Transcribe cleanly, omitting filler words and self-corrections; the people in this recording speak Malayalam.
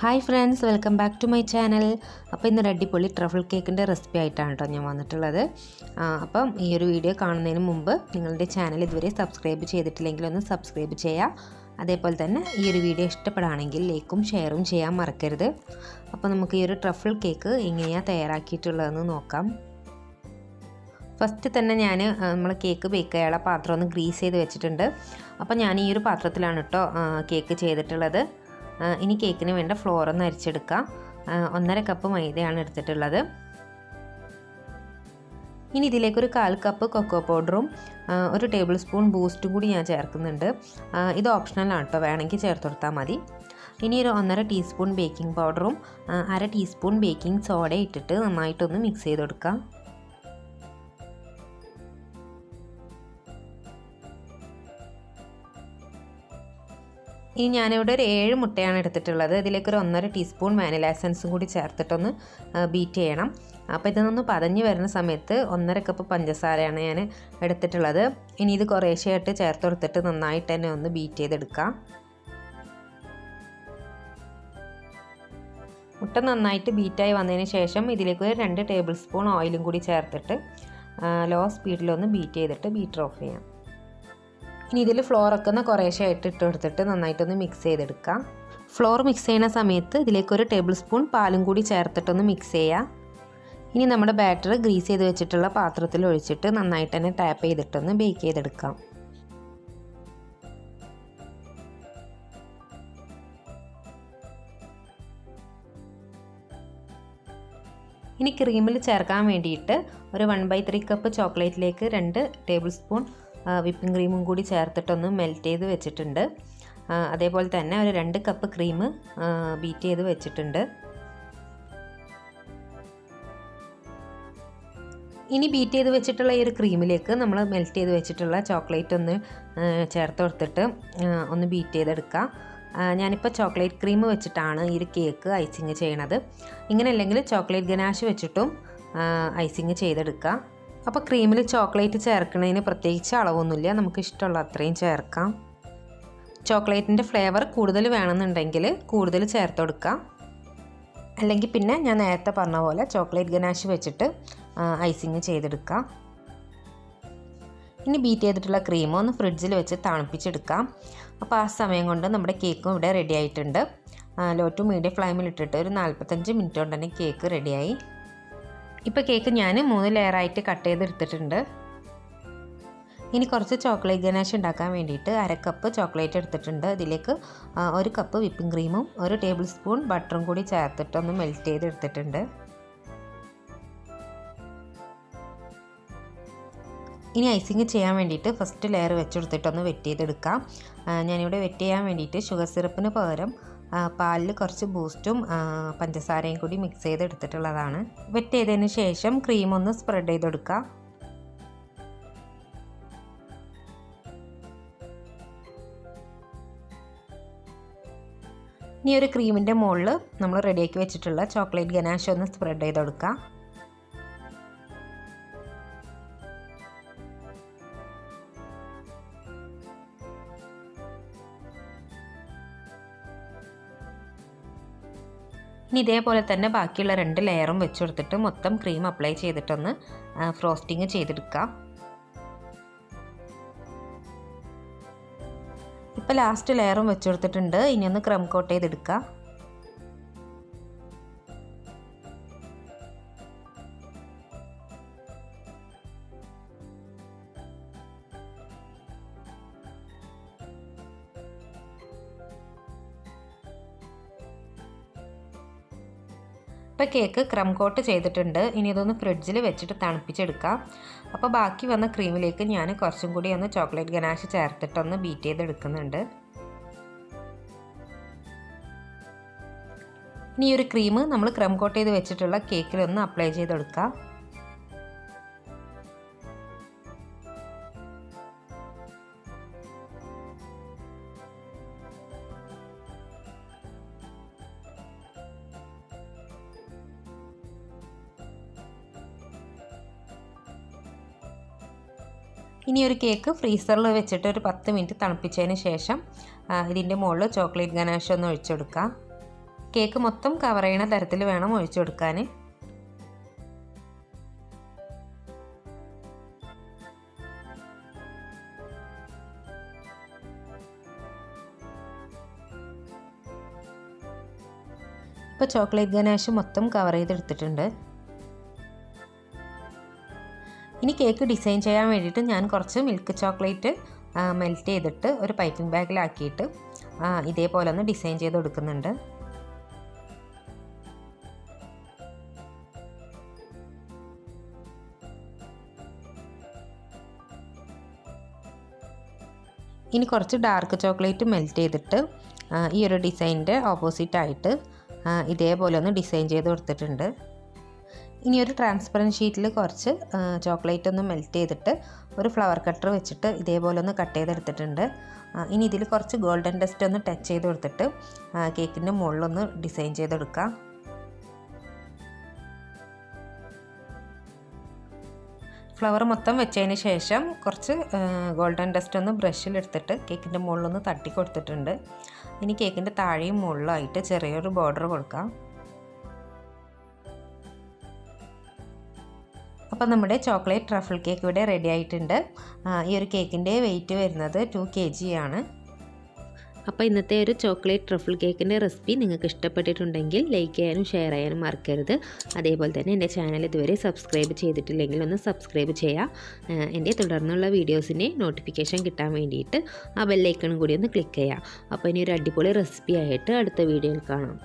Hi friends, welcome back to my channel. അപ്പോൾ ഇന്നൊരു അടിപൊളി ട്രഫിൾ കേക്കിൻ്റെ റെസിപ്പി ആയിട്ടാണ് കേട്ടോ ഞാൻ വന്നിട്ടുള്ളത്. അപ്പം ഈ ഒരു വീഡിയോ കാണുന്നതിന് മുമ്പ് നിങ്ങളുടെ ചാനൽ ഇതുവരെ സബ്സ്ക്രൈബ് ചെയ്തിട്ടില്ലെങ്കിൽ ഒന്ന് സബ്സ്ക്രൈബ് ചെയ്യുക. അതേപോലെ തന്നെ ഈ ഒരു വീഡിയോ ഇഷ്ടപ്പെടുകയാണെങ്കിൽ ലൈക്കും ഷെയറും ചെയ്യാൻ മറക്കരുത്. അപ്പോൾ നമുക്ക് ഈ ഒരു ട്രഫിൾ കേക്ക് എങ്ങനെയാണ് തയ്യാറാക്കിയിട്ടുള്ളതെന്ന് നോക്കാം. ഫസ്റ്റ് തന്നെ ഞാൻ നമ്മൾ കേക്ക് ബേക്ക് ചെയ്യാനുള്ള പാത്രം ഒന്ന് ഗ്രീസ് ചെയ്ത് വെച്ചിട്ടുണ്ട്. അപ്പോൾ ഞാൻ ഈ ഒരു പാത്രത്തിലാണ് കേട്ടോ കേക്ക് ചെയ്തിട്ടുള്ളത്. ഇനി കേക്കിന് വേണ്ട ഫ്ലോർ ഒന്ന് അരിച്ചെടുക്കാം. 1.5 കപ്പ് മൈദയാണ് എടുത്തിട്ടുള്ളത്. ഇനി ഇതിലേക്കൊരു 1/4 കപ്പ് കൊക്കോ പൗഡറും 1 ടേബിൾ സ്പൂൺ ബൂസ്റ്റും കൂടി ഞാൻ ചേർക്കുന്നുണ്ട്. ഇത് ഓപ്ഷണലാണ് കേട്ടോ, വേണമെങ്കിൽ ചേർത്ത് കൊടുത്താൽ മതി. ഇനി ഒരു 1.5 ടീസ്പൂൺ ബേക്കിംഗ് പൗഡറും 1/2 ടീസ്പൂൺ ബേക്കിംഗ് സോഡ ഇട്ടിട്ട് നന്നായിട്ടൊന്ന് മിക്സ് ചെയ്ത് കൊടുക്കാം. ഇനി ഞാനിവിടെ ഒരു 7 മുട്ടയാണ് എടുത്തിട്ടുള്ളത്. ഇതിലേക്കൊരു 1.5 ടീസ്പൂൺ വാനില എസൻസും കൂടി ചേർത്തിട്ടൊന്ന് ബീറ്റ് ചെയ്യണം. അപ്പോൾ ഇതൊന്ന് പതഞ്ഞ് വരുന്ന സമയത്ത് 1.5 കപ്പ് പഞ്ചസാരയാണ് ഞാൻ എടുത്തിട്ടുള്ളത്. ഇനി ഇത് കുറേശ്ശെയായിട്ട് ചേർത്ത് കൊടുത്തിട്ട് നന്നായിട്ട് തന്നെ ഒന്ന് ബീറ്റ് ചെയ്തെടുക്കാം. മുട്ട നന്നായിട്ട് ബീറ്റായി വന്നതിന് ശേഷം ഇതിലേക്ക് ഒരു 2 ടേബിൾ സ്പൂൺ ഓയിലും കൂടി ചേർത്തിട്ട് ലോ സ്പീഡിലൊന്ന് ബീറ്റ് ചെയ്തിട്ട് ബീറ്റർ ഓഫ് ചെയ്യാം. ഇനി ഇതിൽ ഫ്ലോറൊക്കെ ഒന്ന് കുറേശ്ശെയായിട്ട് ഇട്ട് കൊടുത്തിട്ട് നന്നായിട്ടൊന്ന് മിക്സ് ചെയ്തെടുക്കാം. ഫ്ലോർ മിക്സ് ചെയ്യുന്ന സമയത്ത് ഇതിലേക്കൊരു ടേബിൾ സ്പൂൺ പാലും കൂടി ചേർത്തിട്ടൊന്ന് മിക്സ് ചെയ്യാം. ഇനി നമ്മുടെ ബാറ്റർ ഗ്രീസ് ചെയ്ത് വെച്ചിട്ടുള്ള പാത്രത്തിൽ ഒഴിച്ചിട്ട് നന്നായിട്ട് തന്നെ ടാപ്പ് ചെയ്തിട്ടൊന്ന് ബേക്ക് ചെയ്തെടുക്കാം. ഇനി ക്രീമിൽ ചേർക്കാൻ വേണ്ടിയിട്ട് ഒരു 1/3 കപ്പ് ചോക്ലേറ്റിലേക്ക് 2 ടേബിൾ സ്പൂൺ വിപ്പിംഗ് ക്രീമും കൂടി ചേർത്തിട്ടൊന്ന് മെൽറ്റ് ചെയ്ത് വെച്ചിട്ടുണ്ട്. അതേപോലെ തന്നെ ഒരു 2 കപ്പ് ക്രീം ബീറ്റ് ചെയ്ത് വെച്ചിട്ടുണ്ട്. ഇനി ബീറ്റ് ചെയ്ത് വെച്ചിട്ടുള്ള ഈ ഒരു ക്രീമിലേക്ക് നമ്മൾ മെൽറ്റ് ചെയ്ത് വെച്ചിട്ടുള്ള ചോക്ലേറ്റ് ഒന്ന് ചേർത്ത് കൊടുത്തിട്ട് ഒന്ന് ബീറ്റ് ചെയ്തെടുക്കാം. ഞാനിപ്പോൾ ചോക്ലേറ്റ് ക്രീം വെച്ചിട്ടാണ് ഈ ഒരു കേക്ക് ഐസിങ് ചെയ്യണത്. ഇങ്ങനെ അല്ലെങ്കിൽ ചോക്ലേറ്റ് ഗനാഷ് വെച്ചിട്ടും ഐസിങ് ചെയ്തെടുക്കാം. അപ്പോൾ ക്രീമിൽ ചോക്ലേറ്റ് ചേർക്കുന്നതിന് പ്രത്യേകിച്ച് അളവൊന്നുമില്ല, നമുക്ക് ഇഷ്ടമുള്ള അത്രയും ചേർക്കാം. ചോക്ലേറ്റിൻ്റെ ഫ്ലേവർ കൂടുതൽ വേണമെന്നുണ്ടെങ്കിൽ കൂടുതൽ ചേർത്ത് കൊടുക്കാം. അല്ലെങ്കിൽ പിന്നെ ഞാൻ നേരത്തെ പറഞ്ഞ പോലെ ചോക്ലേറ്റ് ഗനാഷ് വെച്ചിട്ട് ഐസിങ് ചെയ്തെടുക്കാം. ഇനി ബീറ്റ് ചെയ്തിട്ടുള്ള ക്രീം ഒന്ന് ഫ്രിഡ്ജിൽ വെച്ച് തണുപ്പിച്ചെടുക്കാം. അപ്പോൾ ആ സമയം കൊണ്ട് നമ്മുടെ കേക്കും ഇവിടെ റെഡി ആയിട്ടുണ്ട്. ലോ ടു മീഡിയം ഫ്ലെയിമിൽ ഇട്ടിട്ട് ഒരു 45 മിനിറ്റ് കൊണ്ട് തന്നെ കേക്ക് റെഡിയായി. ഇപ്പോൾ കേക്ക് ഞാൻ 3 ലെയറായിട്ട് കട്ട് ചെയ്തെടുത്തിട്ടുണ്ട്. ഇനി കുറച്ച് ചോക്ലേറ്റ് ഗനാഷ് ഉണ്ടാക്കാൻ വേണ്ടിയിട്ട് 1/2 കപ്പ് ചോക്ലേറ്റ് എടുത്തിട്ടുണ്ട്. ഇതിലേക്ക് 1 കപ്പ് വിപ്പിംഗ് ക്രീമും 1 ടേബിൾ സ്പൂൺ ബട്ടറും കൂടി ചേർത്തിട്ടൊന്ന് മെൽറ്റ് ചെയ്തെടുത്തിട്ടുണ്ട്. ഇനി ഐസിങ് ചെയ്യാൻ വേണ്ടിയിട്ട് ഫസ്റ്റ് ലെയർ വെച്ചെടുത്തിട്ടൊന്ന് വെറ്റ് ചെയ്തെടുക്കാം. ഞാനിവിടെ വെറ്റ് ചെയ്യാൻ വേണ്ടിയിട്ട് ഷുഗർ സിറപ്പിന് പകരം പാലിൽ കുറച്ച് ബൂസ്റ്റും പഞ്ചസാരയും കൂടി മിക്സ് ചെയ്തെടുത്തിട്ടുള്ളതാണ്. വെറ്റ് ചെയ്തതിന് ശേഷം ക്രീം ഒന്ന് സ്പ്രെഡ് ചെയ്തെടുക്കാം. ഇനി ഒരു ക്രീമിൻ്റെ മുകളിൽ നമ്മൾ റെഡിയാക്കി വെച്ചിട്ടുള്ള ചോക്ലേറ്റ് ഗനാഷ് ഒന്ന് സ്പ്രെഡ് ചെയ്തെടുക്കാം. ഇനി ഇതേപോലെ തന്നെ ബാക്കിയുള്ള 2 ലെയറും വെച്ച് കൊടുത്തിട്ട് മൊത്തം ക്രീം അപ്ലൈ ചെയ്തിട്ടൊന്ന് ഫ്രോസ്റ്റിങ് ചെയ്തെടുക്കാം. ഇപ്പോൾ ലാസ്റ്റ് ലെയറും വെച്ച് കൊടുത്തിട്ടുണ്ട്. ഇനി ഒന്ന് ക്രം കോട്ട് ചെയ്തെടുക്കാം. ഇപ്പോൾ കേക്ക് ക്രം കോട്ട് ചെയ്തിട്ടുണ്ട്. ഇനി ഇതൊന്ന് ഫ്രിഡ്ജിൽ വെച്ചിട്ട് തണുപ്പിച്ചെടുക്കാം. അപ്പോൾ ബാക്കി വന്ന ക്രീമിലേക്ക് ഞാൻ കുറച്ചും കൂടി ഒന്ന് ചോക്ലേറ്റ് ഗനാഷ് ചേർത്തിട്ടൊന്ന് ബീറ്റ് ചെയ്തെടുക്കുന്നുണ്ട്. ഇനി ഈ ഒരു ക്രീം നമ്മൾ ക്രം കോട്ട് ചെയ്ത് വെച്ചിട്ടുള്ള കേക്കിലൊന്ന് അപ്ലൈ ചെയ്തെടുക്കാം. ഇനി ഒരു കേക്ക് ഫ്രീസറിൽ വെച്ചിട്ട് ഒരു 10 മിനിറ്റ് തണുപ്പിച്ചതിന് ശേഷം ഇതിൻ്റെ മുകളിൽ ചോക്ലേറ്റ് ഗനാഷ് ഒന്ന് ഒഴിച്ചെടുക്കാം. കേക്ക് മൊത്തം കവർ ചെയ്യുന്ന തരത്തിൽ വേണം ഒഴിച്ചു കൊടുക്കാൻ. ഇപ്പോൾ ചോക്ലേറ്റ് ഗനാഷ് മൊത്തം കവർ ചെയ്തെടുത്തിട്ടുണ്ട്. ഇനി കേക്ക് ഡിസൈൻ ചെയ്യാൻ വേണ്ടിയിട്ട് ഞാൻ കുറച്ച് മിൽക്ക് ചോക്ലേറ്റ് മെൽറ്റ് ചെയ്തിട്ട് ഒരു പൈപ്പിംഗ് ബാഗിലാക്കിയിട്ട് ഇതേപോലെ ഒന്ന് ഡിസൈൻ ചെയ്ത് കൊടുക്കുന്നുണ്ട്. ഇനി കുറച്ച് ഡാർക്ക് ചോക്ലേറ്റ് മെൽറ്റ് ചെയ്തിട്ട് ഈ ഒരു ഡിസൈനിൻ്റെ ഓപ്പോസിറ്റായിട്ട് ഇതേപോലെ ഒന്ന് ഡിസൈൻ ചെയ്ത് കൊടുത്തിട്ടുണ്ട്. ഇനി ഒരു ട്രാൻസ്പെറൻറ്റ് ഷീറ്റിൽ കുറച്ച് ചോക്ലേറ്റ് ഒന്ന് മെൽറ്റ് ചെയ്തിട്ട് ഒരു ഫ്ലവർ കട്ടർ വെച്ചിട്ട് ഇതേപോലെ ഒന്ന് കട്ട് ചെയ്തെടുത്തിട്ടുണ്ട്. ഇനി ഇതിൽ കുറച്ച് ഗോൾഡൻ ഡസ്റ്റ് ഒന്ന് ടച്ച് ചെയ്ത് കൊടുത്തിട്ട് കേക്കിൻ്റെ മുകളിലൊന്ന് ഡിസൈൻ ചെയ്തെടുക്കാം. ഫ്ലവർ മൊത്തം വെച്ചതിന് ശേഷം കുറച്ച് ഗോൾഡൻ ഡസ്റ്റ് ഒന്ന് ബ്രഷിലെടുത്തിട്ട് കേക്കിൻ്റെ മുകളിലൊന്ന് തട്ടി കൊടുത്തിട്ടുണ്ട്. ഇനി കേക്കിൻ്റെ താഴെയും മുകളിലായിട്ട് ചെറിയൊരു ബോർഡർ കൊടുക്കാം. അപ്പോൾ നമ്മുടെ ചോക്ലേറ്റ് ട്രഫിൾ കേക്ക് ഇവിടെ റെഡി ആയിട്ടുണ്ട്. ഈ ഒരു കേക്കിൻ്റെ വെയിറ്റ് വരുന്നത് 2 kg ആണ്. അപ്പോൾ ഇന്നത്തെ ഒരു ചോക്ലേറ്റ് ട്രഫിൾ കേക്കിൻ്റെ റെസിപ്പി നിങ്ങൾക്ക് ഇഷ്ടപ്പെട്ടിട്ടുണ്ടെങ്കിൽ ലൈക്ക് ചെയ്യാനും ഷെയർ ചെയ്യാനും മറക്കരുത്. അതേപോലെ തന്നെ എൻ്റെ ചാനൽ ഇതുവരെ സബ്സ്ക്രൈബ് ചെയ്തിട്ടില്ലെങ്കിൽ ഒന്ന് സബ്സ്ക്രൈബ് ചെയ്യുക. എൻ്റെ തുടർന്നുള്ള വീഡിയോസിൻ്റെ നോട്ടിഫിക്കേഷൻ കിട്ടാൻ വേണ്ടിയിട്ട് ആ ബെല്ലൈക്കണും കൂടി ഒന്ന് ക്ലിക്ക് ചെയ്യുക. അപ്പോൾ ഇനി ഒരു അടിപൊളി റെസിപ്പി ആയിട്ട് അടുത്ത വീഡിയോയിൽ കാണാം.